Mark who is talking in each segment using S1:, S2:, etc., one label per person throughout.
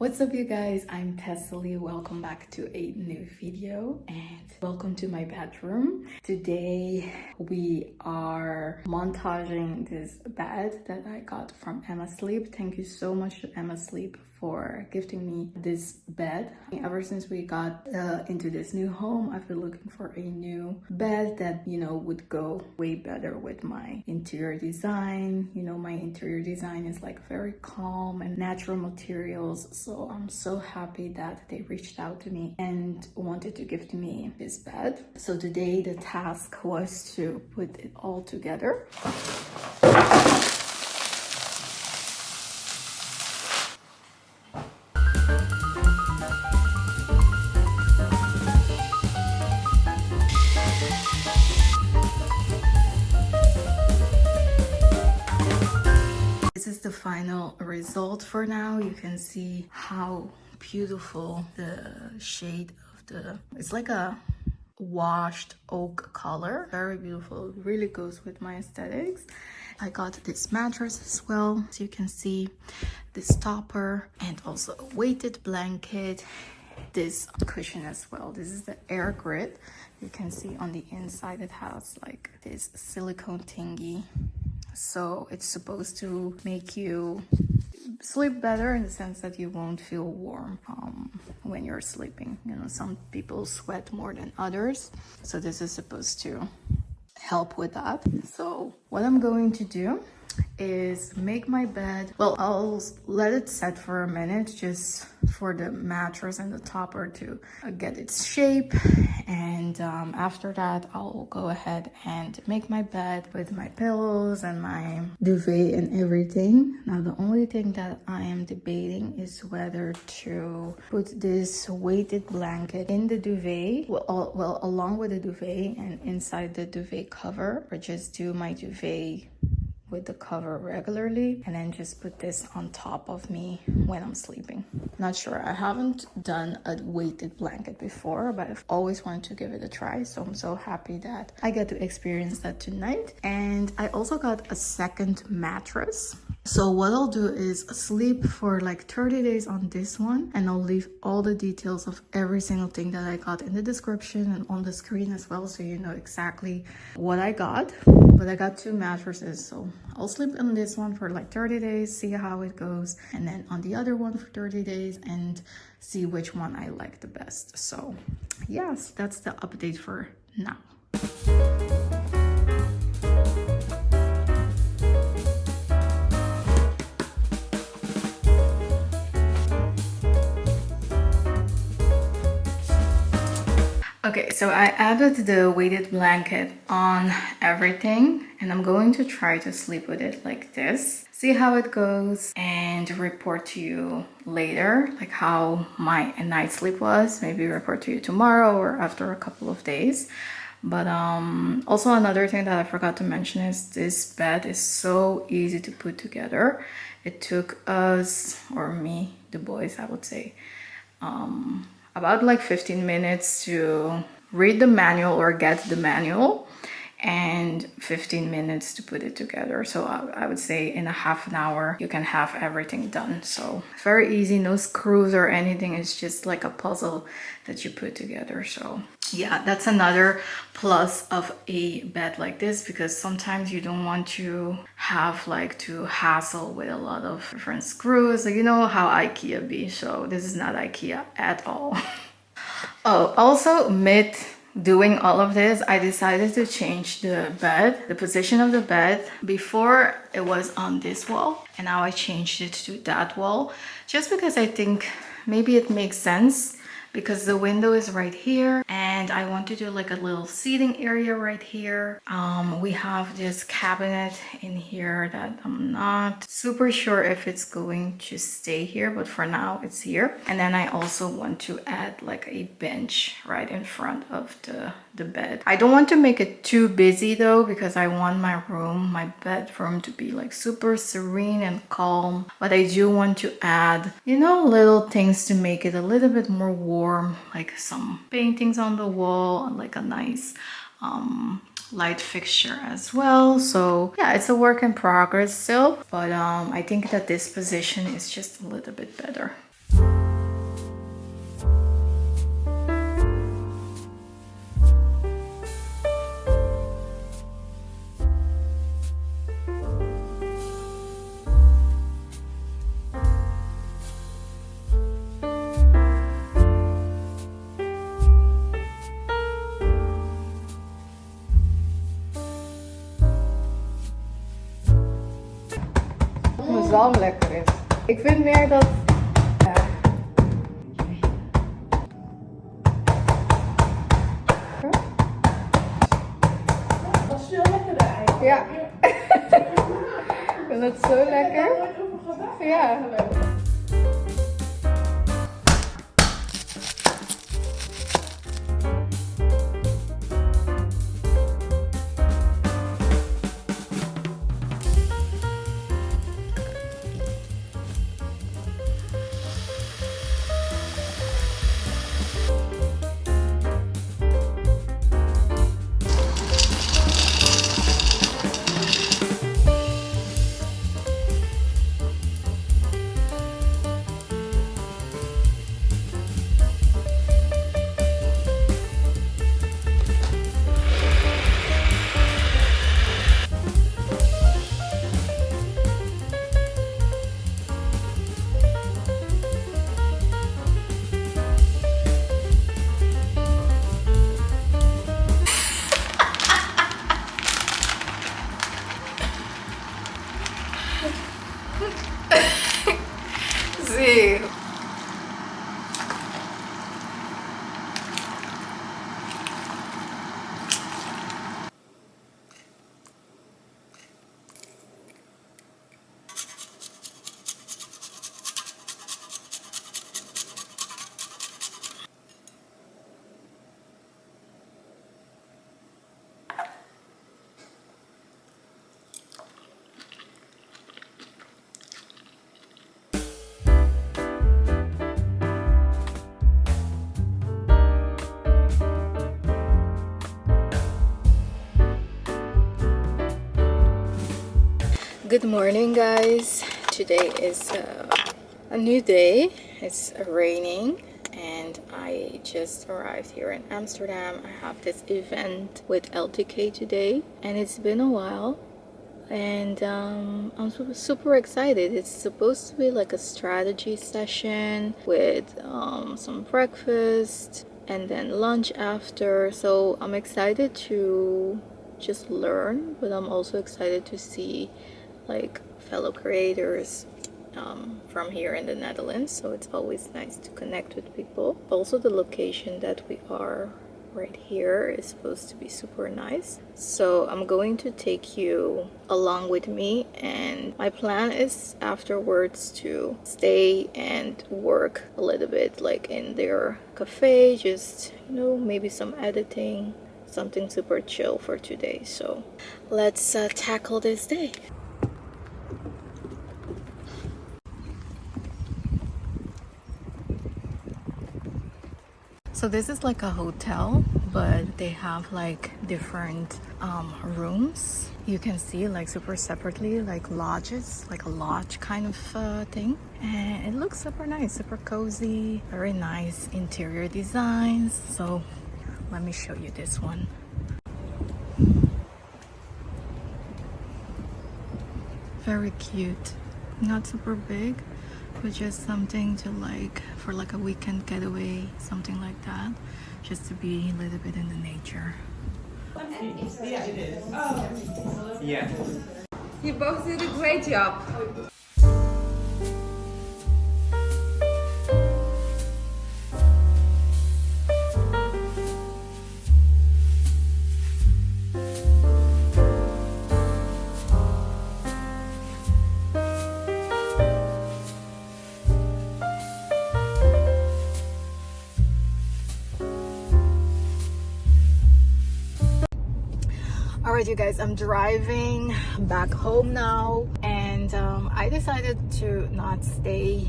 S1: What's up, you guys? I'm Tessely. Welcome back to a new video and welcome to my bedroom. Today we are montaging this bed that I got from Emma Sleep. Thank you so much to Emma Sleep for gifting me this bed. Ever since we got into this new home, I've been looking for a new bed that, would go way better with my interior design. My interior design is like very calm and natural materials. So I'm so happy that they reached out to me and wanted to gift me this bed. So today the task was to put it all together. This is the final result for now. You can see how beautiful the shade of it's like a washed oak color. Very beautiful. It really goes with my aesthetics. I got this mattress as well. So you can see this topper and also a weighted blanket. This cushion as well. This is the Air Grid. You can see on the inside it has like this silicone thingy. So it's supposed to make you sleep better in the sense that you won't feel warm when you're sleeping. Some people sweat more than others. So this is supposed to help with that. So what I'm going to do is make my bed. Well, I'll let it set for a minute just for the mattress and the topper to get its shape, and after that I'll go ahead and make my bed with my pillows and my duvet and everything. Now the only thing that I am debating is whether to put this weighted blanket in the duvet, well along with the duvet and inside the duvet cover, or just do my duvet with the cover regularly and then just put this on top of me when I'm sleeping. Not sure. I haven't done a weighted blanket before, but I've always wanted to give it a try. So I'm so happy that I get to experience that tonight. And I also got a second mattress. So what I'll do is sleep for like 30 days on this one, and I'll leave all the details of every single thing that I got in the description and on the screen as well, so you know exactly what I got. But I got two mattresses, so I'll sleep on this one for like 30 days, see how it goes, and then on the other one for 30 days and see which one I like the best. So yes, that's the update for now. Okay, so I added the weighted blanket on everything, and I'm going to try to sleep with it like this. See how it goes and report to you later, like how my night sleep was. Maybe report to you tomorrow or after a couple of days. But also another thing that I forgot to mention is this bed is so easy to put together. It took us, or me, the boys, I would say, about like 15 minutes to read the manual or get the manual, and 15 minutes to put it together. So I would say in a half an hour you can have everything done. So very easy, no screws or anything. It's just like a puzzle that you put together. So yeah, that's another plus of a bed like this, because sometimes you don't want to have like to hassle with a lot of different screws. Like, you know how IKEA be. So this is not IKEA at all. Oh, also mid doing all of this, I decided to change the bed, the position of the bed. Before it was on this wall, and now I changed it to that wall, just because I think maybe it makes sense, because the window is right here and I want to do like a little seating area right here. We have this cabinet in here that I'm not super sure if it's going to stay here, but for now it's here. And then I also want to add like a bench right in front of the bed. I don't want to make it too busy though, because I want my room, my bedroom, to be like super serene and calm. But I do want to add, little things to make it a little bit more warm, like some paintings on the wall and like a nice light fixture as well. So yeah, it's a work in progress still, but I think that this position is just a little bit better. zalm lekker is. Ik vind meer dat...
S2: Dat is veel lekkerder eigenlijk.
S1: Ja. Ik vind het zo lekker. Ja. Sí. Good morning, guys. Today is a new day. It's raining and I just arrived here in Amsterdam. I have this event with LTK today and it's been a while and I'm super excited. It's supposed to be like a strategy session with some breakfast and then lunch after, so I'm excited to just learn, but I'm also excited to see like fellow creators from here in the Netherlands, so it's always nice to connect with people. Also, the location that we are right here is supposed to be super nice, so I'm going to take you along with me, and my plan is afterwards to stay and work a little bit like in their cafe, just, you know, maybe some editing, something super chill for today. So let's tackle this day. So this is like a hotel, but they have like different rooms. You can see like super separately, like lodges, like a lodge kind of thing. And it looks super nice, super cozy, very nice interior designs. So let me show you this one. Very cute, not super big, but just something to like for like a weekend getaway, something like that, just to be a little bit in the nature.
S2: Yeah, it is. Oh. Yeah.
S3: You both did a great job.
S1: Alright, you guys, I'm driving back home now, and I decided to not stay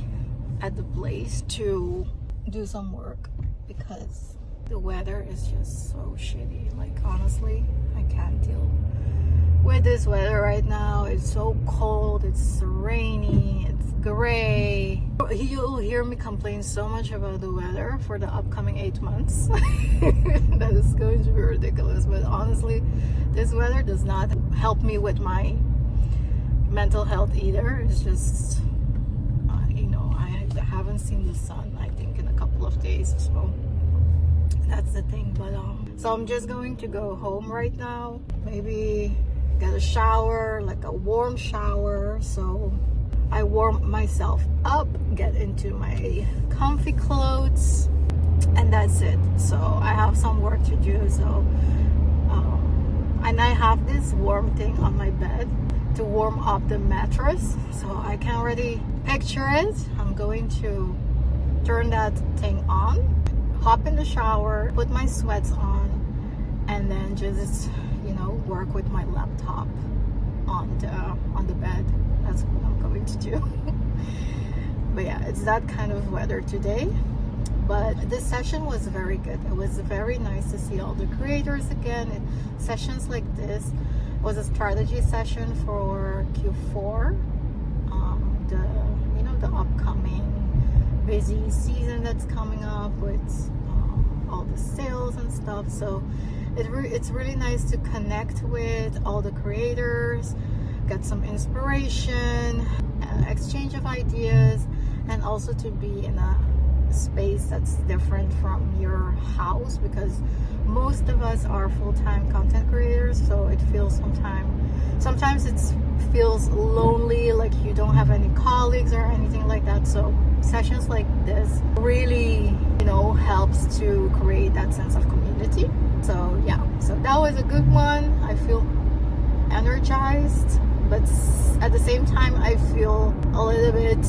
S1: at the place to do some work because the weather is just so shitty. Like, honestly, I can't deal with this weather right now. It's so cold, it's rainy, it's gray. You'll hear me complain so much about the weather for the upcoming 8 months. That is going to be ridiculous, but honestly, this weather does not help me with my mental health either. It's just you know, I haven't seen the sun, I think, in a couple of days, so that's the thing. But so I'm just going to go home right now, maybe get a shower, like a warm shower, so I warm myself up, get into my comfy clothes, and that's it. So I have some work to do. So and I have this warm thing on my bed to warm up the mattress, so I can already picture it. I'm going to turn that thing on, hop in the shower, put my sweats on, and then just, you know, work with my laptop on the bed. That's what I'm going to do. But yeah, it's that kind of weather today. But this session was very good. It was very nice to see all the creators again. Sessions like this was a strategy session for Q4, the upcoming busy season that's coming up with all the sales and stuff. So it's really nice to connect with all the creators, get some inspiration, exchange of ideas, and also to be in a space that's different from your house, because most of us are full-time content creators, so it feels sometimes it feels lonely, like you don't have any colleagues or anything like that. So sessions like this really, you know, helps to create that sense of community. So yeah, so that was a good one. I feel energized, but at the same time I feel a little bit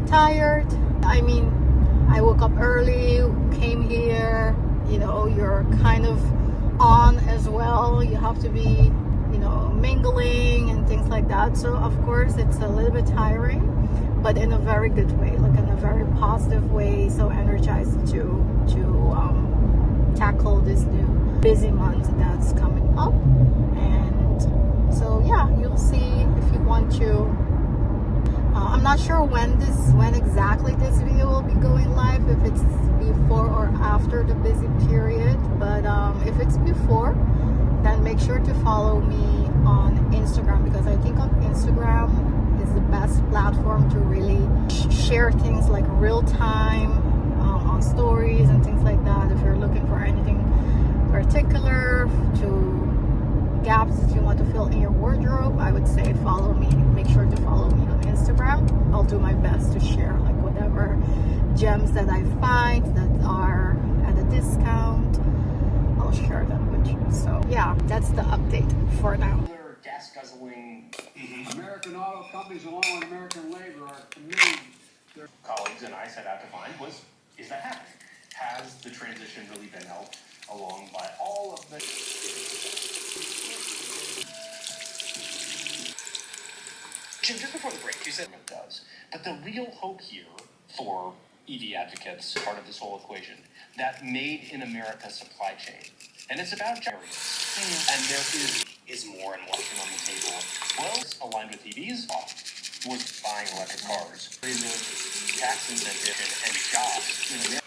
S1: tired. I mean, I woke up early, came here, you know, you're kind of on as well. You have to be, you know, mingling and things like that. So of course it's a little bit tiring, but in a very good way, like in a very positive way. So energized to tackle this new busy month that's coming up. And so yeah, you'll see if you want to. I'm not sure when exactly this video will be going live, if it's before or after the busy period, but if it's before, then make sure to follow me on Instagram, because I think on Instagram is the best platform to really share things like real time on stories and things like that. If you're looking for anything particular, to gaps that you want to fill in your wardrobe, I would say follow me. Make sure to follow me on Instagram. I'll do my best to share like whatever gems that I find that are at a discount. I'll share them with you. So yeah, that's the update for now.
S4: Gas guzzling
S5: American auto companies along with American labor are committing their
S4: colleagues and I set out to find was, is that happening? Has the transition really been helped along by all of the... Jim, just before the break, you said it does. But the real hope here for EV advocates, part of this whole equation, that made in America supply chain. And it's about chariots. And there is more and more on the table. Well, aligned with EVs was buying electric cars. Tax incentive and jobs in America.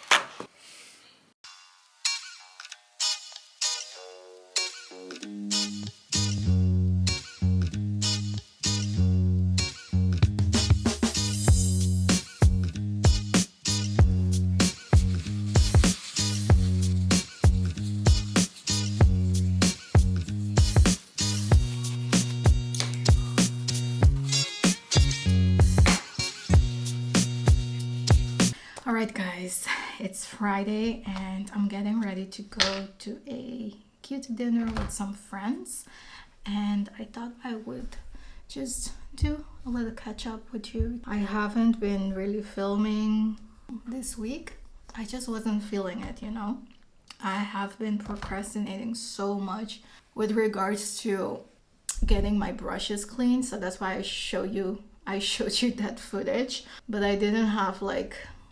S1: Alright guys, it's Friday and I'm getting ready to go to a cute dinner with some friends, and I thought I would just do a little catch up with you. I haven't been really filming this week. I just wasn't feeling it, you know. I have been procrastinating so much with regards to getting my brushes clean, so that's why I showed you that footage, but I didn't have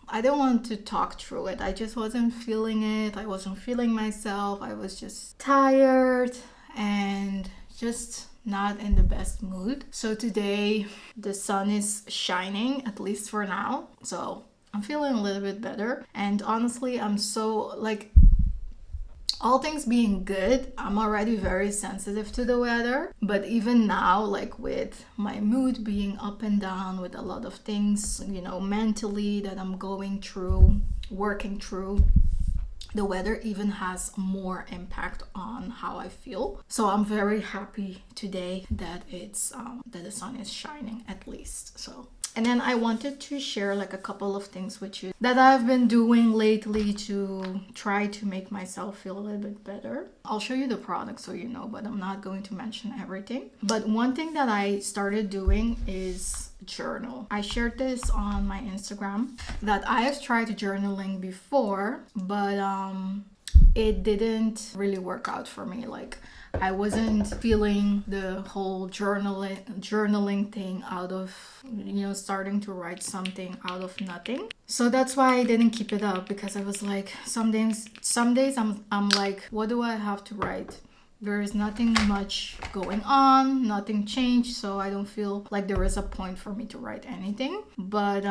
S1: I don't want to talk through it. I just wasn't feeling it. I wasn't feeling myself. I was just tired and just not in the best mood. So today the sun is shining, at least for now. So I'm feeling a little bit better. And honestly, I'm so all things being good, I'm already very sensitive to the weather. But even now, with my mood being up and down with a lot of things, you know, mentally that I'm going through, working through, the weather even has more impact on how I feel. So I'm very happy today that it's that the sun is shining at least. So And then I wanted to share like a couple of things with you that I've been doing lately to try to make myself feel a little bit better. I'll show you the product so you know, but I'm not going to mention everything. But one thing that I started doing is journal. I shared this on my Instagram that I have tried journaling before, but it didn't really work out for me. Like I wasn't feeling the whole journaling thing out of, you know, starting to write something out of nothing. So that's why I didn't keep it up, because I was like, some days I'm like, what do I have to write? There is nothing much going on, nothing changed, so I don't feel like there is a point for me to write anything. But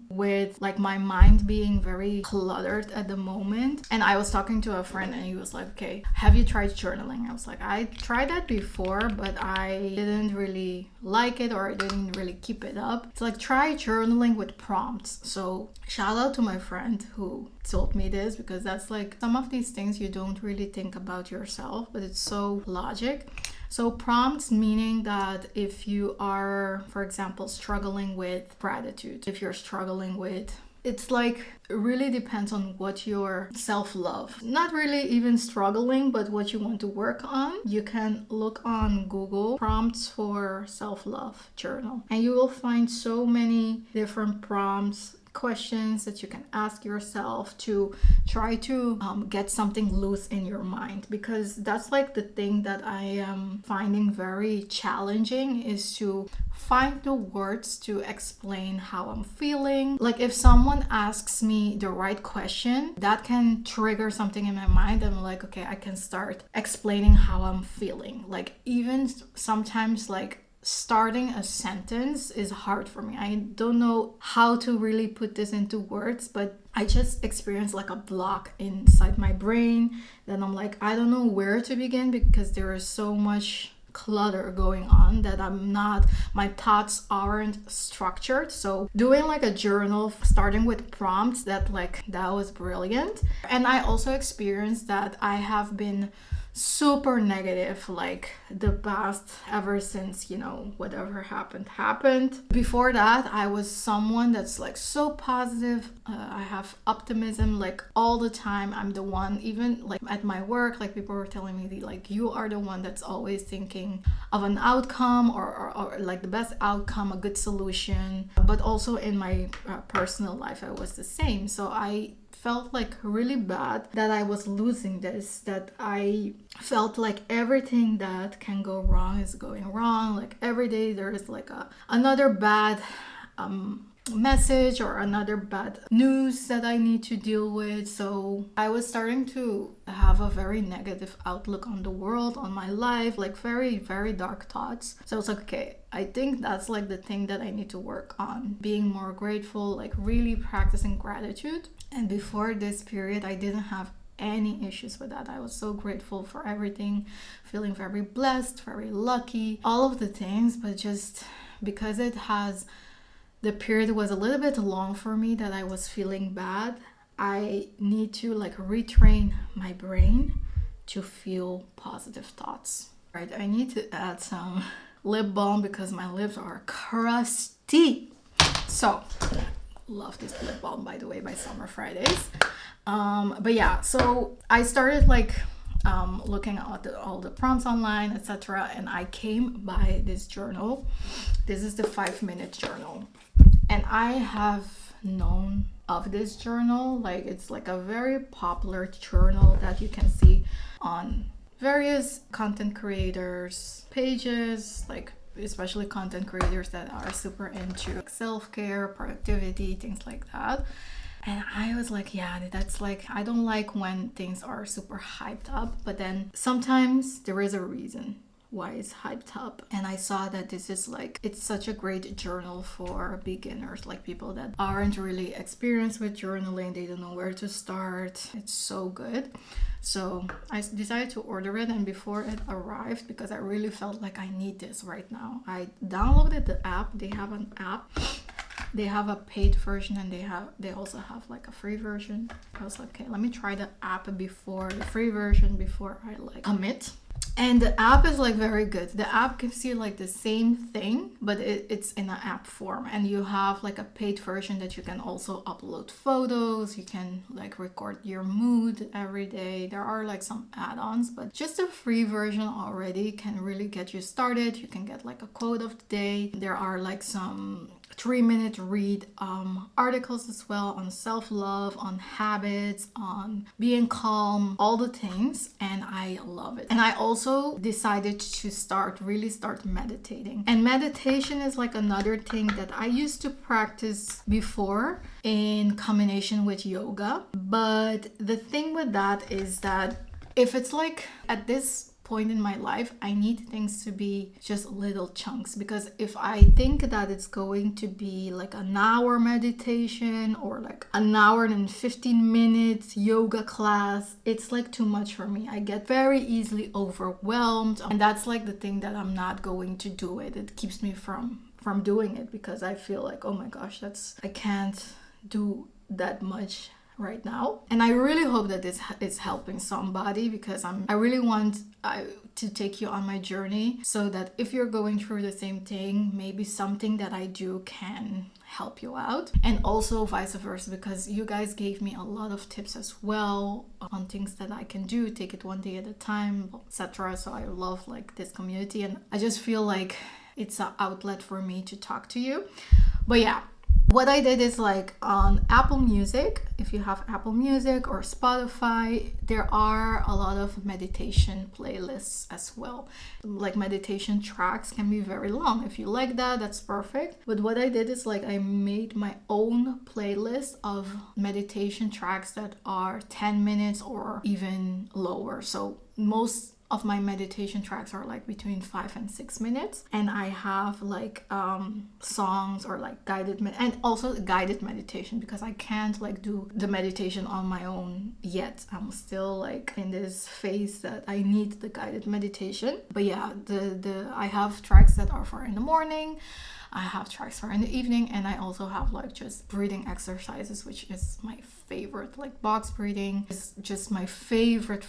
S1: with like my mind being very cluttered at the moment, and I was talking to a friend and he was like, okay, have you tried journaling? I was like, I tried that before, but I didn't really like it, or I didn't really keep it up. It's like, try journaling with prompts. So shout out to my friend who told me this, because that's like some of these things you don't really think about yourself, but it's so logic. So prompts, meaning that if you are, for example, struggling with gratitude, if you're struggling with, it's like, it really depends on what your self-love, not really even struggling, but what you want to work on. You can look on Google prompts for self-love journal, and you will find so many different prompts, questions that you can ask yourself to try to get something loose in your mind. Because that's like the thing that I am finding very challenging, is to find the words to explain how I'm feeling. Like if someone asks me the right question, that can trigger something in my mind. I'm like, okay, I can start explaining how I'm feeling. Like even sometimes like starting a sentence is hard for me. I don't know how to really put this into words, but I just experienced like a block inside my brain. Then I'm like, I don't know where to begin, because there is so much clutter going on that my thoughts aren't structured. So doing like a journal, starting with prompts, that was brilliant. And I also experienced that I have been super negative like the past, ever since, you know, whatever happened. Before that, I was someone that's like so positive. I have optimism like all the time. I'm the one, even like at my work, like people were telling me like, you are the one that's always thinking of an outcome, or like the best outcome, a good solution. But also in my personal life, I was the same. So I felt like really bad that I was losing this, that I felt like everything that can go wrong is going wrong. Like every day there is like another bad message or another bad news that I need to deal with. So I was starting to have a very negative outlook on the world, on my life, like very, very dark thoughts. So I was like, okay, I think that's like the thing that I need to work on, being more grateful, like really practicing gratitude. And before this period, I didn't have any issues with that. I was so grateful for everything, feeling very blessed, very lucky, all of the things. But just because the period was a little bit long for me, that I was feeling bad, I need to like retrain my brain to feel positive thoughts. Right, I need to add some lip balm because my lips are crusty. So love this lip balm, by the way, by Summer Fridays. But yeah, so I started like looking at all the prompts online, etc., and I came by this journal. This is the 5-minute journal, and I have known of this journal. Like it's like a very popular journal that you can see on various content creators pages, like especially content creators that are super into self-care, productivity, things like that. And I was like, yeah, that's like, I don't like when things are super hyped up, but then sometimes there is a reason why it's hyped up. And I saw that this is like, it's such a great journal for beginners, like people that aren't really experienced with journaling, they don't know where to start. It's so good. So I decided to order it, and before it arrived, because I really felt like I need this right now, I downloaded the app. They have an app. They have a paid version, and they also have like a free version. I was like, okay, let me try the app before the free version before I like commit. And the app is like very good. The app gives you like the same thing, but it's in an app form. And you have like a paid version that you can also upload photos. You can like record your mood every day. There are like some add-ons, but just the free version already can really get you started. You can get like a quote of the day. There are like some 3-minute read articles as well on self-love, on habits, on being calm, all the things, and I love it. And I also decided to really start meditating. And meditation is like another thing that I used to practice before in combination with yoga. But the thing with that is that if it's like at this point in my life, I need things to be just little chunks, because if I think that it's going to be like an hour meditation or like an hour and 15 minutes yoga class, it's like too much for me. I get very easily overwhelmed, and that's like the thing that I'm not going to do it. It keeps me from doing it, because I feel like, oh my gosh, I can't do that much right now. And I really hope that this is helping somebody, because I really want to take you on my journey, so that if you're going through the same thing, maybe something that I do can help you out, and also vice versa, because you guys gave me a lot of tips as well on things that I can do, take it one day at a time, etc. So I love like this community, and I just feel like it's an outlet for me to talk to you. But yeah, what I did is like on Apple Music, if you have Apple Music or Spotify, there are a lot of meditation playlists as well. Like meditation tracks can be very long. If you like that, that's perfect. But what I did is like I made my own playlist of meditation tracks that are 10 minutes or even lower. So most of my meditation tracks are like between 5 and 6 minutes, and I have like songs or like guided and also guided meditation, because I can't like do the meditation on my own yet. I'm still like in this phase that I need the guided meditation. But yeah, I have tracks that are for in the morning, I have tracks for in the evening, and I also have like just breathing exercises, which is my favorite. Like box breathing is just my favorite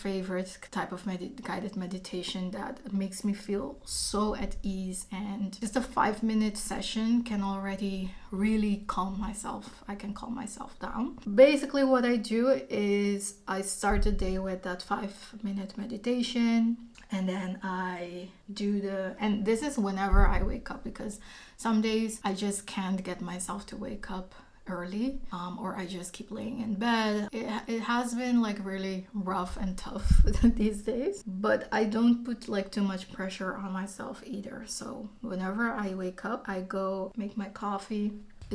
S1: type of guided meditation that makes me feel so at ease. And just a 5-minute session can already really calm myself. I can calm myself down. Basically what I do is I start the day with that 5-minute meditation, and then I do and this is whenever I wake up, because some days I just can't get myself to wake up early, or I just keep laying in bed. It has been like really rough and tough these days, but I don't put like too much pressure on myself either. So whenever I wake up, I go make my coffee,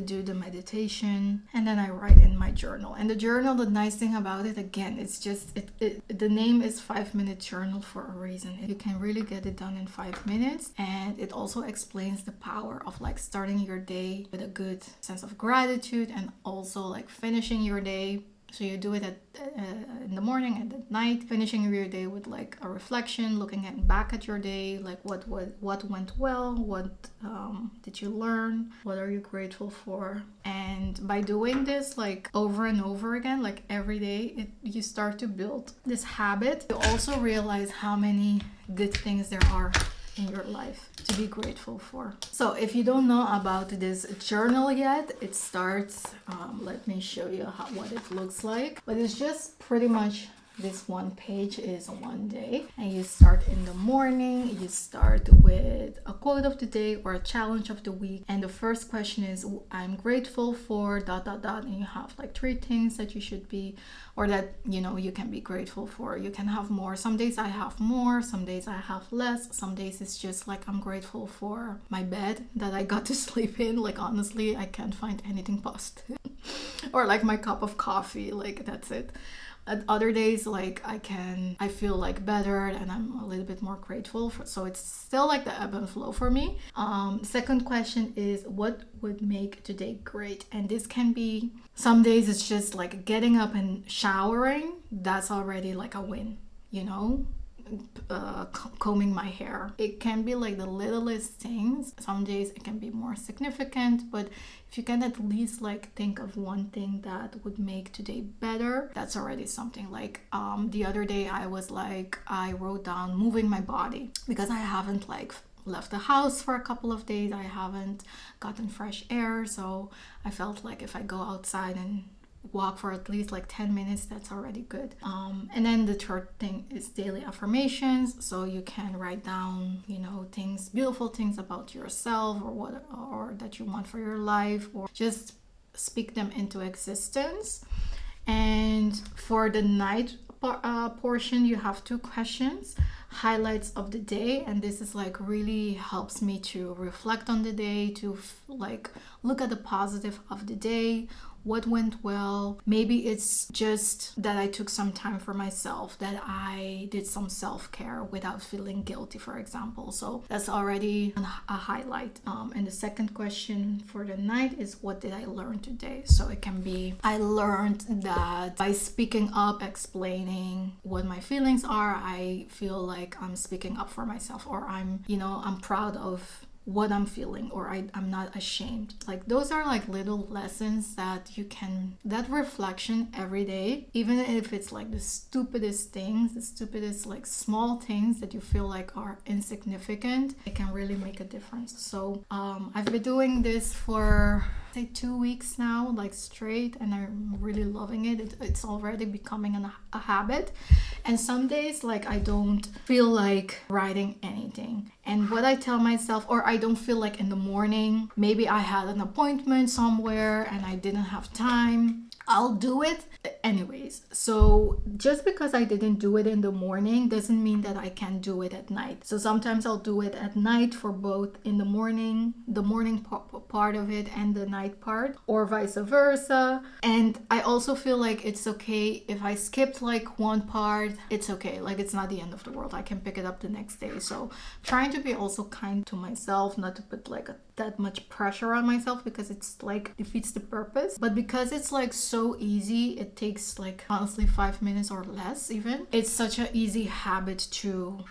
S1: do the meditation, and then I write in my journal. And the journal, the nice thing about it, again, it's just the name is 5-minute journal for a reason. You can really get it done in 5 minutes, and it also explains the power of like starting your day with a good sense of gratitude, and also like finishing your day. So you do it in the morning and at night, finishing your day with like a reflection, looking back at your day, like what went well, what did you learn, what are you grateful for. And by doing this like over and over again, like every day, you start to build this habit. You also realize how many good things there are in your life to be grateful for. So if you don't know about this journal yet, it starts, let me show you what it looks like. But it's just pretty much this one page is one day, and you start in the morning. You start with a quote of the day or a challenge of the week, and the first question is I'm grateful for ... and you have like 3 things that you should be, or that you can be grateful for. You can have more. Some days I have more, some days I have less, some days it's just like I'm grateful for my bed that I got to sleep in. Like honestly, I can't find anything positive. Or like my cup of coffee, like that's it. At other days, like I feel like better and I'm a little bit more grateful for. So it's still like the ebb and flow for me. Second question is what would make today great? And this can be, some days it's just like getting up and showering. That's already like a win, combing my hair. It can be like the littlest things. Some days it can be more significant, but if you can at least like think of one thing that would make today better, that's already something. Like the other day I wrote down moving my body, because I haven't like left the house for a couple of days. I haven't gotten fresh air, so I felt like if I go outside and walk for at least like 10 minutes, that's already good. And then the third thing is daily affirmations. So you can write down, you know, things, beautiful things about yourself, or that you want for your life, or just speak them into existence. And for the night portion, you have 2 questions: highlights of the day, and this is like really helps me to reflect on the day, to like look at the positive of the day, what went well. Maybe it's just that I took some time for myself, that I did some self-care without feeling guilty, for example. So that's already a highlight. And the second question for the night is, what did I learn today? So it can be, I learned that by speaking up, explaining what my feelings are, I feel like I'm speaking up for myself, or I'm proud of what I'm feeling, or I'm not ashamed. Like those are like little lessons that you can, that reflection every day, even if it's like the stupidest things, the stupidest like small things that you feel like are insignificant, it can really make a difference. So I've been doing this for say 2 weeks now, like straight, and I'm really loving it. It's already becoming a habit. And some days like I don't feel like writing anything, and what I tell myself, or I don't feel like in the morning, maybe I had an appointment somewhere and I didn't have time, I'll do it anyways. So just because I didn't do it in the morning doesn't mean that I can't do it at night. So sometimes I'll do it at night for both in the morning part of it and the night part, or vice versa. And I also feel like it's okay if I skipped like one part, it's okay. Like it's not the end of the world. I can pick it up the next day. So trying to be also kind to myself, not to put like that much pressure on myself, because it's like defeats the purpose. But because it's like so easy, it takes like honestly 5 minutes or less even. It's such an easy habit to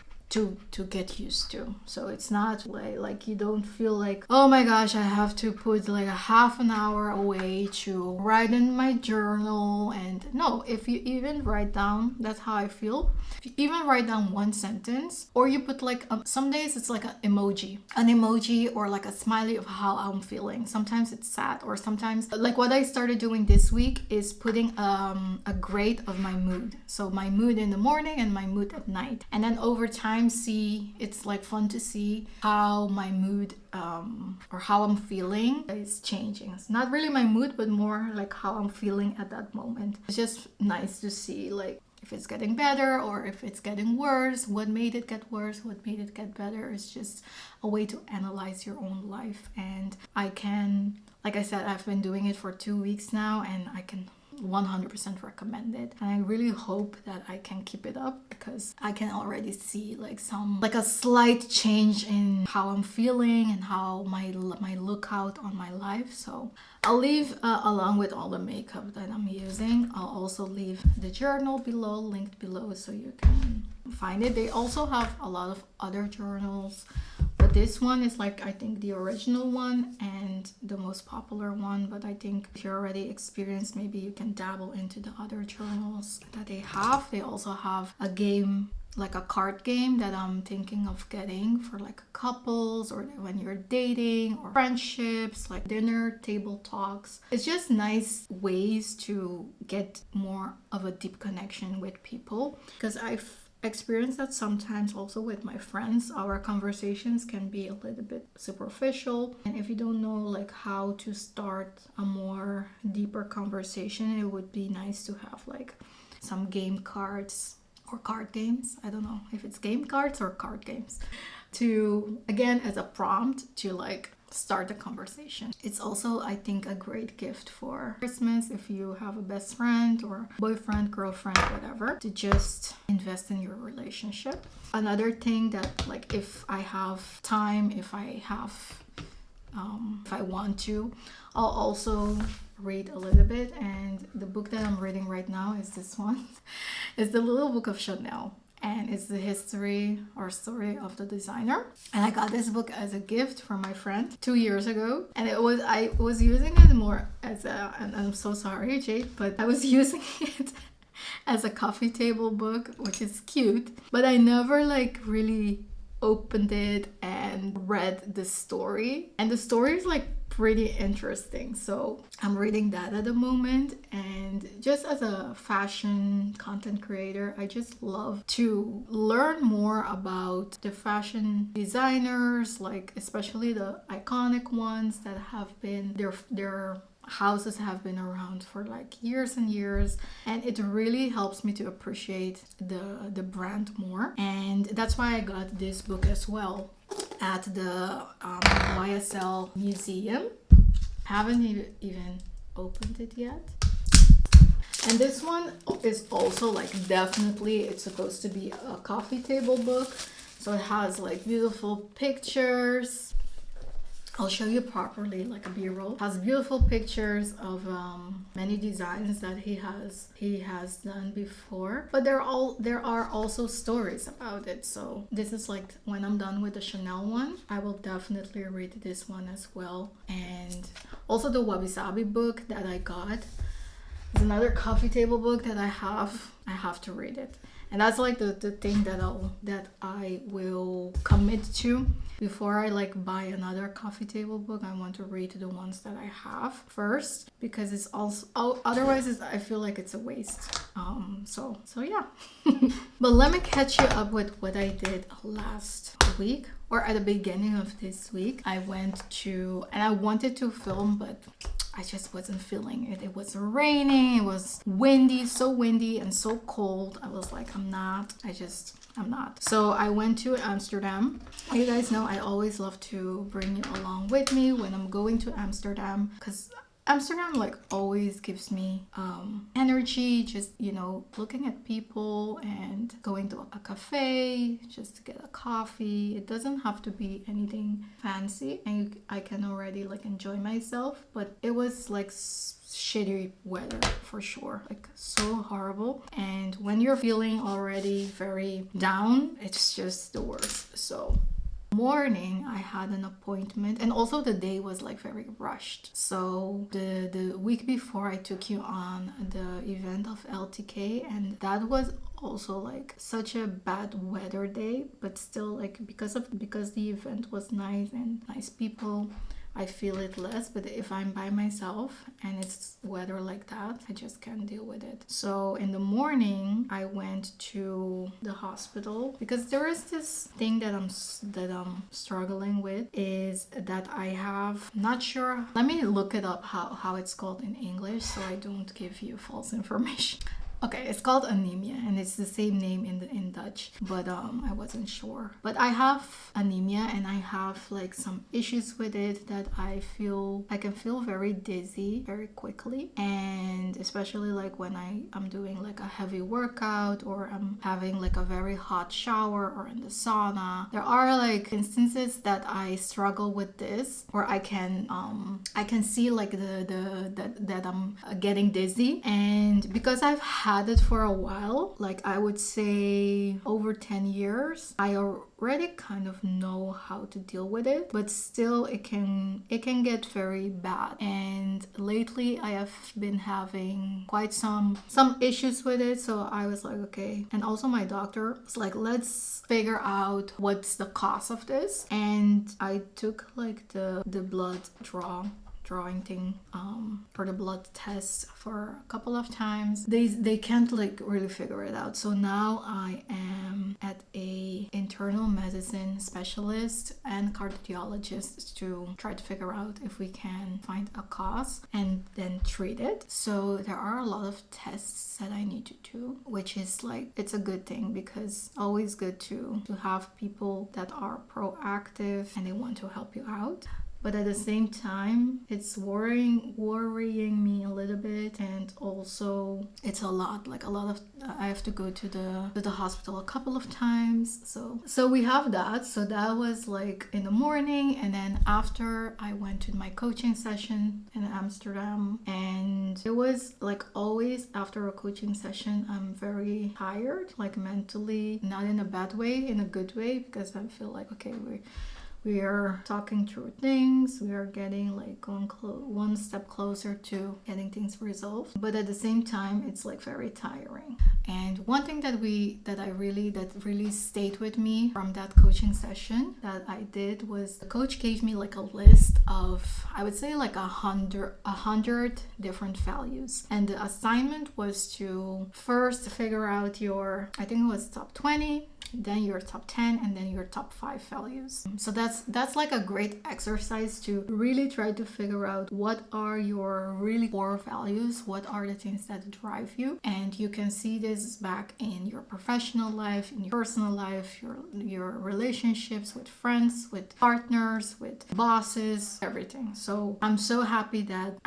S1: get used to. So it's not like you don't feel like, oh my gosh, I have to put like a half an hour away to write in my journal. And no, if you even write down, that's how I feel, if you even write down one sentence, or you put like some days it's like an emoji or like a smiley of how I'm feeling. Sometimes it's sad, or sometimes like what I started doing this week is putting a grade of my mood. So my mood in the morning and my mood at night, and then over time it's like fun to see how my mood or how I'm feeling is changing. It's not really my mood, but more like how I'm feeling at that moment. It's just nice to see like if it's getting better or if it's getting worse, what made it get worse, what made it get better. It's just a way to analyze your own life. And I can, like I said, I've been doing it for 2 weeks now, and I can 100% recommend it. And I really hope that I can keep it up, because I can already see like a slight change in how I'm feeling and how my lookout on my life. So I'll leave along with all the makeup that I'm using, I'll also leave the journal below, linked below, so you can find it. They also have a lot of other journals, but this one is like, I think, the original one and the most popular one. But I think if you're already experienced, maybe you can dabble into the other journals that they have. They also have a game, like a card game, that I'm thinking of getting for like couples, or when you're dating, or friendships, like dinner table talks. It's just nice ways to get more of a deep connection with people, because I've experienced that sometimes also with my friends. Our conversations can be a little bit superficial, and if you don't know like how to start a more deeper conversation, it would be nice to have like some game cards or card games. I don't know if it's game cards or card games, to again as a prompt to like start the conversation. It's also, I think, a great gift for Christmas if you have a best friend or boyfriend, girlfriend, whatever, to just invest in your relationship. Another thing that, like, if I have time, if I want to, I'll also read a little bit. And the book that I'm reading right now is this one. It's The Little Book of Chanel. and it's the history or story of the designer. And I got this book as a gift from my friend 2 years ago, and I was using it more as a, and I'm so sorry, Jade, but I was using it as a coffee table book, which is cute, but I never like really opened it and read the story, and the story is like pretty interesting, so I'm reading that at the moment. And just as a fashion content creator, I just love to learn more about the fashion designers, like especially the iconic ones that have been their houses have been around for like years and years, and it really helps me to appreciate the brand more. And that's why I got this book as well at the YSL museum. Haven't even opened it yet. And this one is also like, definitely it's supposed to be a coffee table book, so it has like beautiful pictures. I'll show you properly, like a B-roll. Has beautiful pictures of many designs that he has done before, but there are also stories about it. So this is like, when I'm done with the Chanel one, I will definitely read this one as well. And also the Wabi Sabi book that I got is another coffee table book that I have to read it. And that's like the thing that I will commit to before I like buy another coffee table book. I want to read the ones that I have first, because it's also, otherwise I feel like it's a waste. So yeah. But let me catch you up with what I did last week, or at the beginning of this week. I went to, and I wanted to film, but I just wasn't feeling it. It was raining, it was windy, so windy and so cold. I was like, I'm not. So I went to Amsterdam. You guys know I always love to bring you along with me when I'm going to Amsterdam, because Amsterdam like always gives me energy, just, you know, looking at people and going to a cafe just to get a coffee. It doesn't have to be anything fancy, and I can already like enjoy myself. But it was like shitty weather for sure, like so horrible. And when you're feeling already very down, it's just the worst. So morning I had an appointment, and also the day was like very rushed. So the week before I took you on the event of LTK, and that was also like such a bad weather day, but still like because the event was nice and nice people, I feel it less. But if I'm by myself and it's weather like that, I just can't deal with it. So in the morning I went to the hospital, because there is this thing that I'm struggling with, is that I have, not sure, let me look it up how it's called in English so I don't give you false information. Okay, it's called anemia, and it's the same name in Dutch, but I wasn't sure. But I have anemia, and I have like some issues with it, that I can feel very dizzy very quickly, and especially like when I'm doing like a heavy workout, or I'm having like a very hot shower, or in the sauna. There are like instances that I struggle with this, or I can see like that I'm getting dizzy. And because I've had it for a while, like I would say over 10 years, I already kind of know how to deal with it, but still it can get very bad. And lately I have been having quite some issues with it. So I was like, okay. And also my doctor was like, let's figure out what's the cause of this. And I took like the blood drawing thing for the blood test for a couple of times. They can't like really figure it out. So now I am at a internal medicine specialist and cardiologist to try to figure out if we can find a cause and then treat it. So there are a lot of tests that I need to do, which is like, it's a good thing, because always good to have people that are proactive and they want to help you out. but at the same time it's worrying me a little bit, and also it's a lot of I have to go to the hospital a couple of times, so we have that. So that was like in the morning, and then after I went to my coaching session in Amsterdam, and it was like always after a coaching session I'm very tired, like mentally, not in a bad way, in a good way, because I feel like okay, we are talking through things, we are getting like going one step closer to getting things resolved, but at the same time it's like very tiring. And one thing that really stayed with me from that coaching session that I did was the coach gave me like a list of, I would say like 100 different values, and the assignment was to first figure out your, I think it was top 20, then your top 10, and then your top 5 values. So that's like a great exercise to really try to figure out what are your really core values, what are the things that drive you. And you can see this back in your professional life, in your personal life, your relationships with friends, with partners, with bosses, everything. So I'm so happy that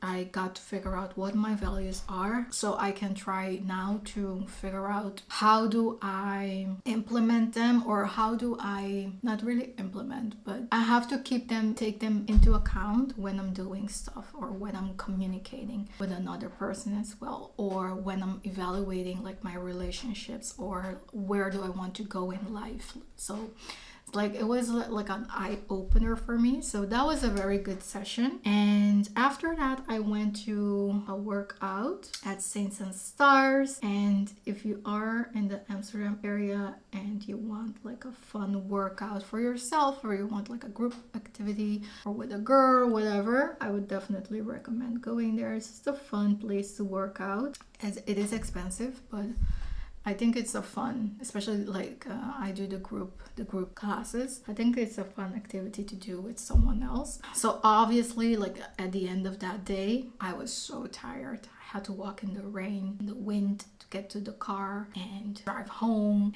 S1: I got to figure out what my values are, so I can try now to figure out how do I implement them, or how do I not really implement, but I have to take them into account when I'm doing stuff, or when I'm communicating with another person as well, or when I'm evaluating like my relationships, or where do I want to go in life. So like it was like an eye-opener for me. So that was a very good session. And after that I went to a workout at Saints and Stars. And if you are in the Amsterdam area and you want like a fun workout for yourself, or you want like a group activity or with a girl, whatever, I would definitely recommend going there. It's just a fun place to work out, as it is expensive, but I think it's a fun, especially like I do the group classes. I think it's a fun activity to do with someone else. So obviously, like at the end of that day, I was so tired. I had to walk in the rain, in the wind, to get to the car and drive home.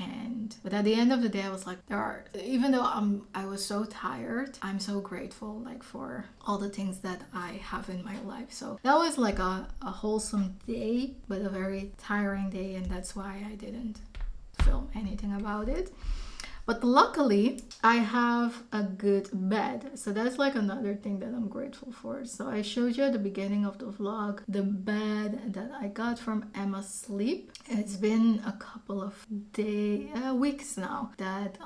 S1: But at the end of the day, I was like, even though I was so tired, I'm so grateful like for all the things that I have in my life. So that was like a wholesome day, but a very tiring day, and that's why I didn't film anything about it. But luckily, I have a good bed. So that's like another thing that I'm grateful for. So I showed you at the beginning of the vlog the bed that I got from Emma Sleep. It's been a couple of weeks now that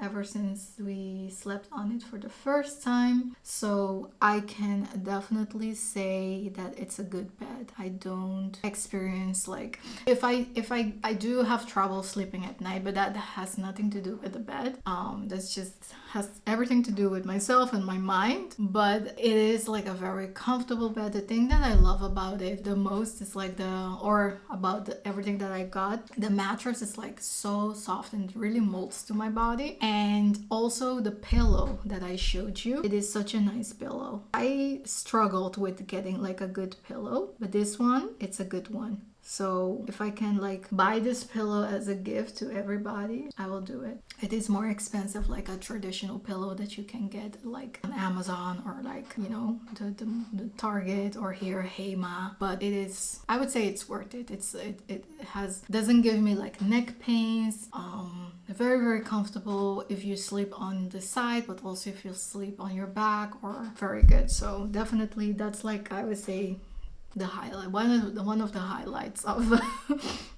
S1: ever since we slept on it for the first time. So I can definitely say that it's a good bed. I don't experience like, if I do have trouble sleeping at night, but that has nothing to do with the bed. That's just has everything to do with myself and my mind. But it is like a very comfortable bed. The thing that I love about it the most is like everything that I got. The mattress is like so soft and it really molds to my body. And also the pillow that I showed you, it is such a nice pillow. I struggled with getting like a good pillow, but this one, it's a good one. So if I can like buy this pillow as a gift to everybody, I will do it. It is more expensive like a traditional pillow that you can get like on Amazon, or like, you know, the Target, or here Hema, but it is, I would say it's worth it. It doesn't give me like neck pains. Very, very comfortable if you sleep on the side, but also if you sleep on your back, or very good. So definitely that's like, I would say, the highlight, one of the highlights of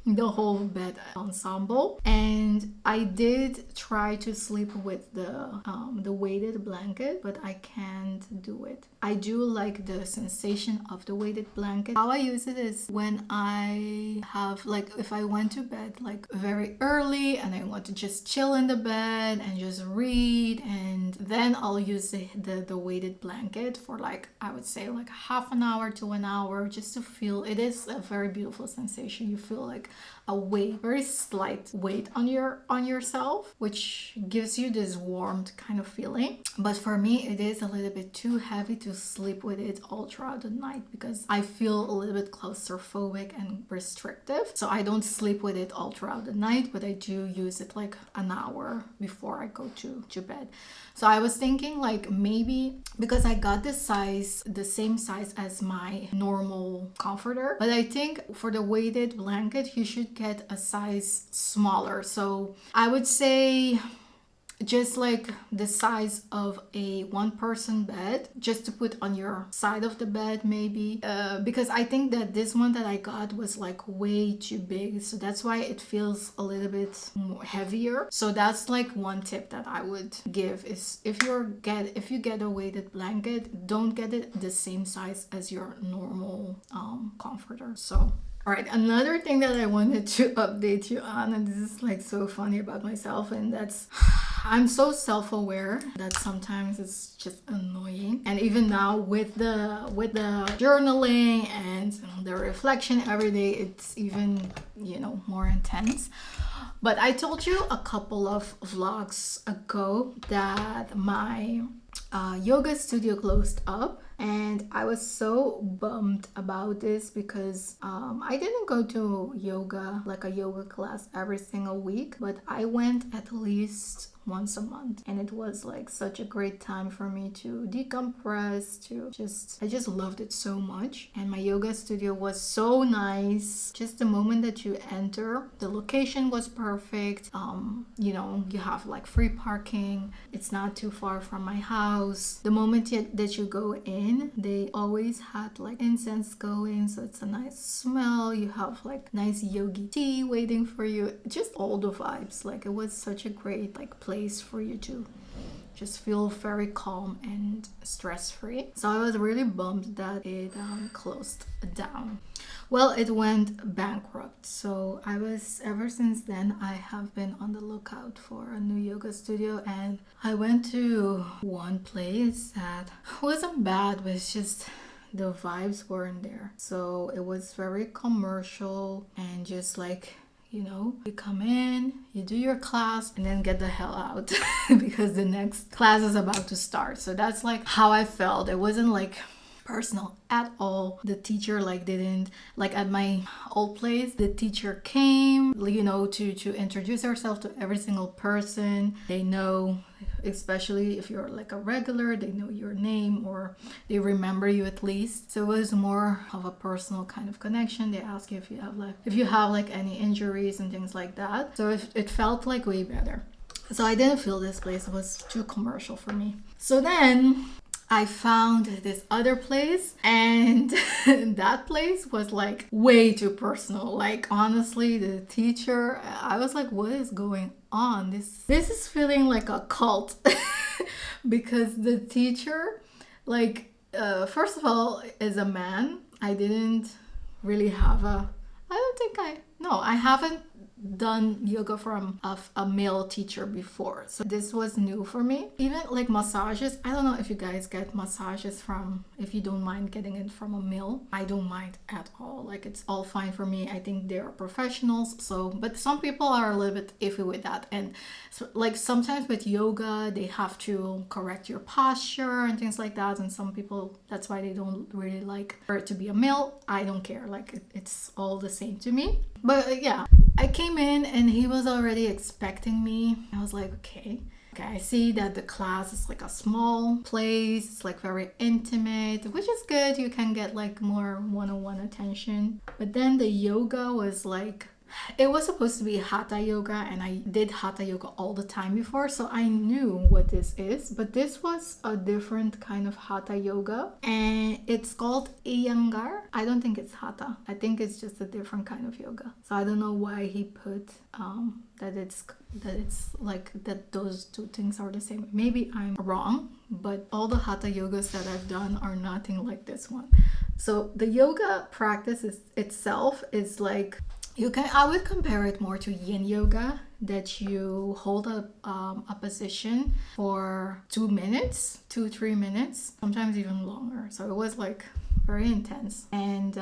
S1: the whole bed ensemble. And I did try to sleep with the weighted blanket, but I can't do it. I do like the sensation of the weighted blanket. How I use it is when I have like, if I went to bed like very early and I want to just chill in the bed and just read, and then I'll use the weighted blanket for like, I would say like half an hour to an hour, just to feel, it is a very beautiful sensation. You feel like a weight, very slight weight on yourself, which gives you this warmed kind of feeling. But for me, it is a little bit too heavy to sleep with it all throughout the night because I feel a little bit claustrophobic and restrictive. So I don't sleep with it all throughout the night, but I do use it like an hour before I go to bed. So I was thinking like maybe because I got this size, the same size as my normal comforter, but I think for the weighted blanket, you should get a size smaller. So I would say just like the size of a one-person bed, just to put on your side of the bed maybe, because I think that this one that I got was like way too big, so that's why it feels a little bit more heavier. So that's like one tip that I would give is if you get a weighted blanket, don't get it the same size as your normal comforter. So all right, another thing that I wanted to update you on, and this is like so funny about myself, and that's I'm so self-aware that sometimes it's just annoying. And even now with the journaling and the reflection every day, it's even, you know, more intense. But I told you a couple of vlogs ago that my yoga studio closed up, and I was so bummed about this because I didn't go to yoga, like a yoga class every single week, but I went at least once a month, and it was like such a great time for me to decompress, I just loved it so much. And my yoga studio was so nice. Just the moment that you enter, the location was perfect. You know, you have like free parking, it's not too far from my house. The moment that you go in, they always had like incense going, so it's a nice smell. You have like nice yogi tea waiting for you, just all the vibes. Like it was such a great like place for you to just feel very calm and stress-free. So I was really bummed that it closed down. Well, it went bankrupt. So ever since then, I have been on the lookout for a new yoga studio, and I went to one place that wasn't bad, but it's just the vibes weren't there. So it was very commercial and just like, you know, you come in, you do your class, and then get the hell out because the next class is about to start. So that's like how I felt. It wasn't like personal at all. The teacher like didn't, like at my old place, the teacher came, you know, to introduce herself to every single person. They know, especially if you're like a regular, they know your name or they remember you at least. So it was more of a personal kind of connection. They ask you if you have like any injuries and things like that. So it felt like way better. So I didn't feel this place was too commercial for me. So then I found this other place, and that place was like way too personal. Like honestly, the teacher, I was like, what is going on? This is feeling like a cult because the teacher, like, first of all, is a man. I didn't really have I haven't done yoga from a male teacher before, so this was new for me. Even like massages, I don't know if you guys get massages from, if you don't mind getting it from a male. I don't mind at all, like it's all fine for me. I think they're professionals. So but some people are a little bit iffy with that, and so, like sometimes with yoga they have to correct your posture and things like that, and some people, that's why they don't really like for it to be a male. I don't care, like it's all the same to me. But yeah, I came in and he was already expecting me. I was like, okay, I see that the class is like a small place. It's like very intimate, which is good. You can get like more one-on-one attention. But then the yoga was like, it was supposed to be hatha yoga, and I did hatha yoga all the time before, so I knew what this is. But this was a different kind of hatha yoga, and it's called Iyengar. I don't think it's hatha. I think it's just a different kind of yoga. So I don't know why he put that it's like that those two things are the same. Maybe I'm wrong, but all the hatha yogas that I've done are nothing like this one. So the yoga practice itself is like, I would compare it more to yin yoga, that you hold a position for 2 minutes, 2-3 minutes, sometimes even longer. So it was like very intense. And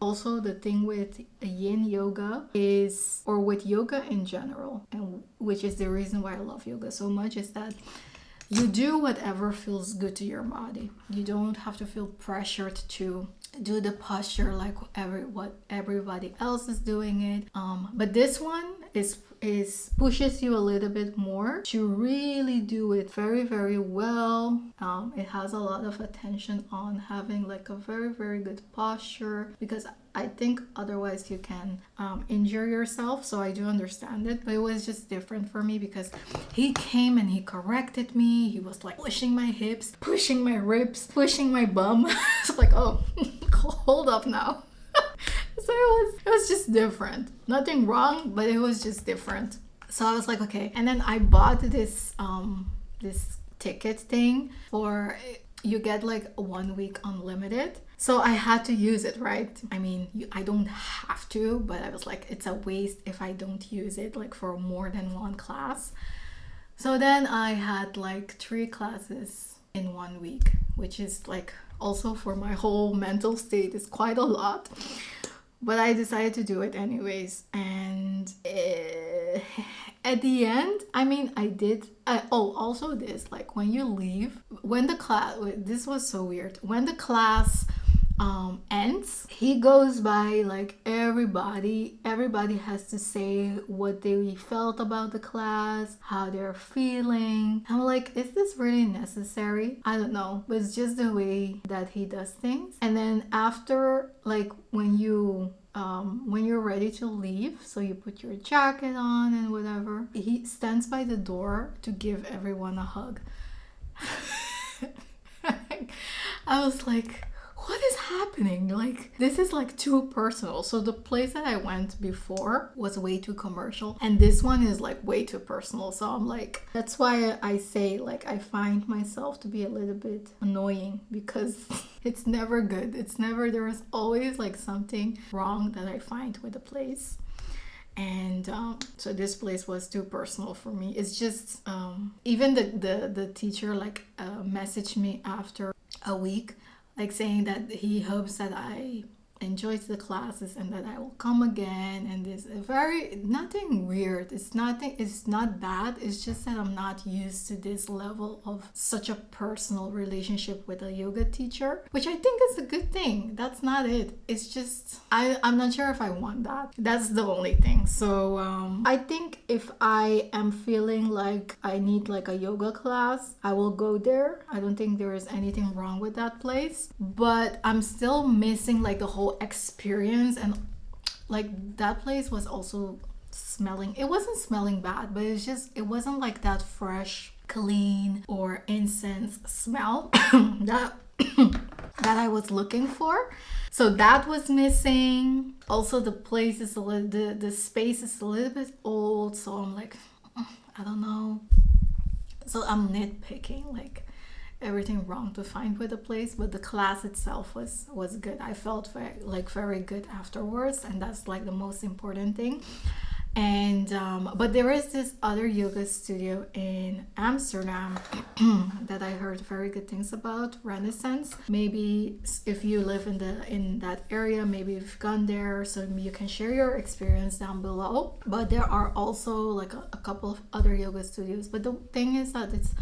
S1: also the thing with yin yoga is, or with yoga in general, and which is the reason why I love yoga so much, is that you do whatever feels good to your body. You don't have to feel pressured to do the posture like what everybody else is doing it. But this one is pushes you a little bit more to really do it very, very well. It has a lot of attention on having like a very, very good posture, because I think otherwise you can injure yourself. So I do understand it, but it was just different for me because he came and he corrected me. He was like pushing my hips, pushing my ribs, pushing my bum. It's like, oh, hold up now. So it was just different. Nothing wrong, but it was just different. So I was like, okay. And then I bought this this ticket thing for, you get like 1 week unlimited. So I had to use it, right? I mean, I don't have to, but I was like, it's a waste if I don't use it like for more than one class. So then I had like 3 classes in 1 week, which is like also for my whole mental state is quite a lot. But I decided to do it anyways. And at the end, I mean, I did. Also this, like when you leave, when the class, this was so weird. When the class ends, he goes by like everybody has to say what they felt about the class, how they're feeling. I'm like, is this really necessary? I don't know, but it's just the way that he does things. And then after, like when you're ready to leave, so you put your jacket on and whatever, he stands by the door to give everyone a hug. I was like, what is happening? Like, this is like too personal. So the place that I went before was way too commercial, and this one is like way too personal. So I'm like, that's why I say like I find myself to be a little bit annoying, because it's never good. It's never, there is always like something wrong that I find with the place. And so this place was too personal for me. It's just even the teacher like messaged me after a week, like saying that he hopes that I enjoyed the classes and that I will come again. And this very, nothing weird. It's not bad. It's just that I'm not used to this level of such a personal relationship with a yoga teacher, which I think is a good thing. That's not it. It's just, I'm not sure if I want that. That's the only thing. So I think if I am feeling like I need like a yoga class, I will go there. I don't think there is anything wrong with that place, but I'm still missing like the whole experience. And like that place was also smelling, it wasn't smelling bad, but it's just, it wasn't like that fresh, clean or incense smell that I was looking for. So that was missing. Also the place is a little, the space is a little bit old, so I'm like, I don't know. So I'm nitpicking like everything wrong to find with the place, but the class itself was good. I felt very good afterwards, and that's like the most important thing. And but there is this other yoga studio in Amsterdam that I heard very good things about, Renaissance. Maybe if you live in that area, maybe you've gone there, so you can share your experience down below. But there are also like a couple of other yoga studios. But the thing is that it's,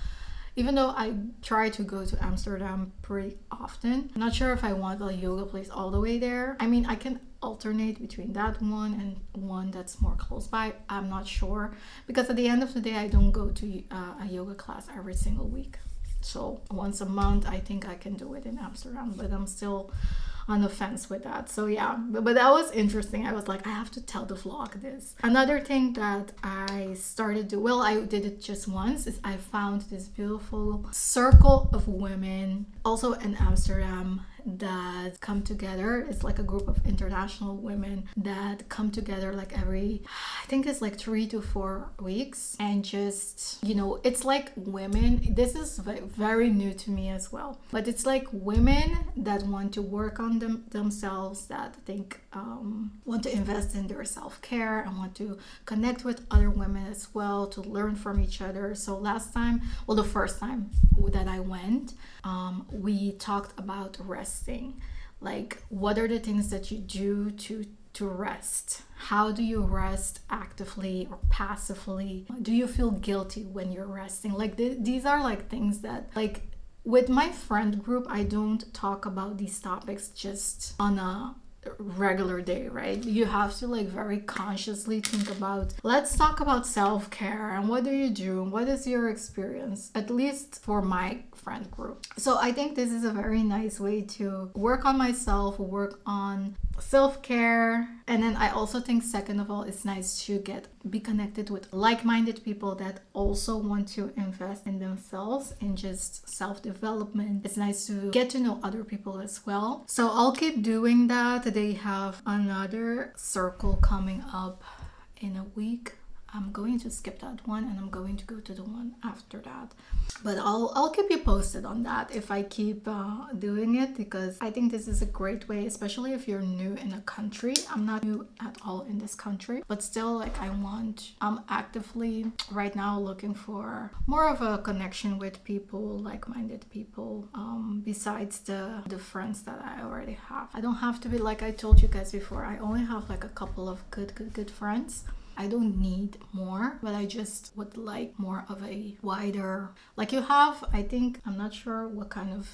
S1: even though I try to go to Amsterdam pretty often, I'm not sure if I want a yoga place all the way there. I mean, I can alternate between that one and one that's more close by. I'm not sure, because at the end of the day, I don't go to a yoga class every single week. So once a month, I think I can do it in Amsterdam, but I'm still on the fence with that. So yeah, but that was interesting. I was like, I have to tell the vlog this. Another thing that I started to, well, I did it just once, is I found this beautiful circle of women also in Amsterdam that come together. It's like a group of international women that come together like every, I think it's like 3 to 4 weeks, and just, you know, it's like women, this is very new to me as well, but it's like women that want to work on themselves, that think want to invest in their self-care and want to connect with other women as well, to learn from each other. So last time, well, the first time that I went, we talked about resting, Like, what are the things that you do to rest? How do you rest, actively or passively? Do you feel guilty when you're resting? Like these are like things that, like, with my friend group, I don't talk about these topics just on a regular day, right? You have to like very consciously think about, let's talk about self-care and what do you do and what is your experience, at least for my friend group. So I think this is a very nice way to work on myself, work on self-care. And then I also think, second of all, it's nice to be connected with like-minded people that also want to invest in themselves and just self-development. It's nice to get to know other people as well. So I'll keep doing that. They have another circle coming up in a week. I'm going to skip that one and I'm going to go to the one after that. But I'll keep you posted on that if I keep doing it, because I think this is a great way, especially if you're new in a country. I'm not new at all in this country, but still, like, I'm actively right now looking for more of a connection with people, like-minded people, besides the friends that I already have. I don't have to be, like I told you guys before, I only have like a couple of good friends. I don't need more, but I just would like more of a wider, like you have, I think, I'm not sure what kind of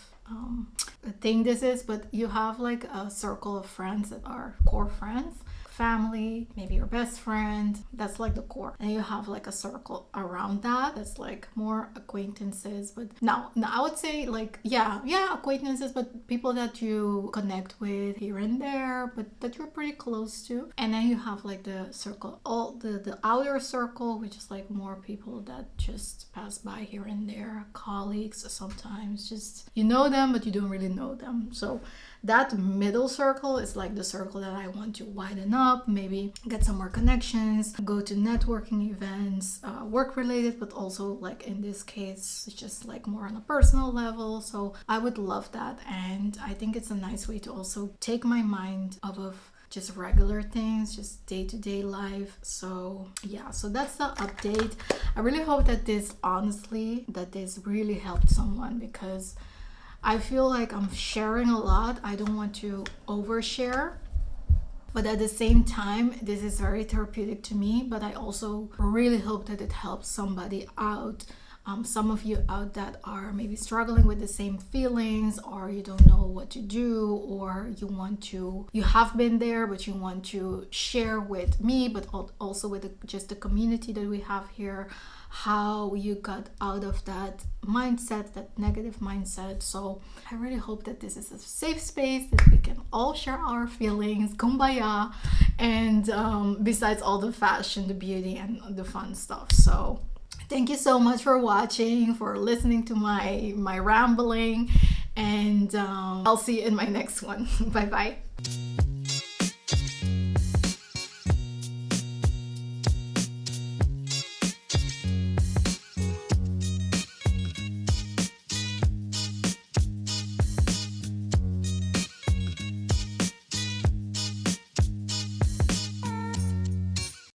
S1: thing this is, but you have like a circle of friends that are core friends, family, maybe your best friend, that's like the core. And you have like a circle around that's like more acquaintances. But now I would say like, yeah, acquaintances, but people that you connect with here and there, but that you're pretty close to. And then you have like the circle, all the outer circle, which is like more people that just pass by here and there, colleagues sometimes, just you know them, but you don't really know them. So that middle circle is like the circle that I want to widen up, maybe get some more connections, go to networking events, work related, but also like in this case, it's just like more on a personal level. So I would love that. And I think it's a nice way to also take my mind off of just regular things, just day-to-day life. So yeah, so that's the update. I really hope that this really helped someone, because I feel like I'm sharing a lot. I don't want to overshare, but at the same time, this is very therapeutic to me. But I also really hope that it helps somebody out. Some of you out that are maybe struggling with the same feelings, or you don't know what to do, or you have been there, but you want to share with me, but also with just the community that we have here, how you got out of that mindset, that negative mindset. So I really hope that this is a safe space that we can all share our feelings, kumbaya, and besides all the fashion, the beauty, and the fun stuff. So thank you so much for watching, for listening to my rambling, and I'll see you in my next one. Bye bye.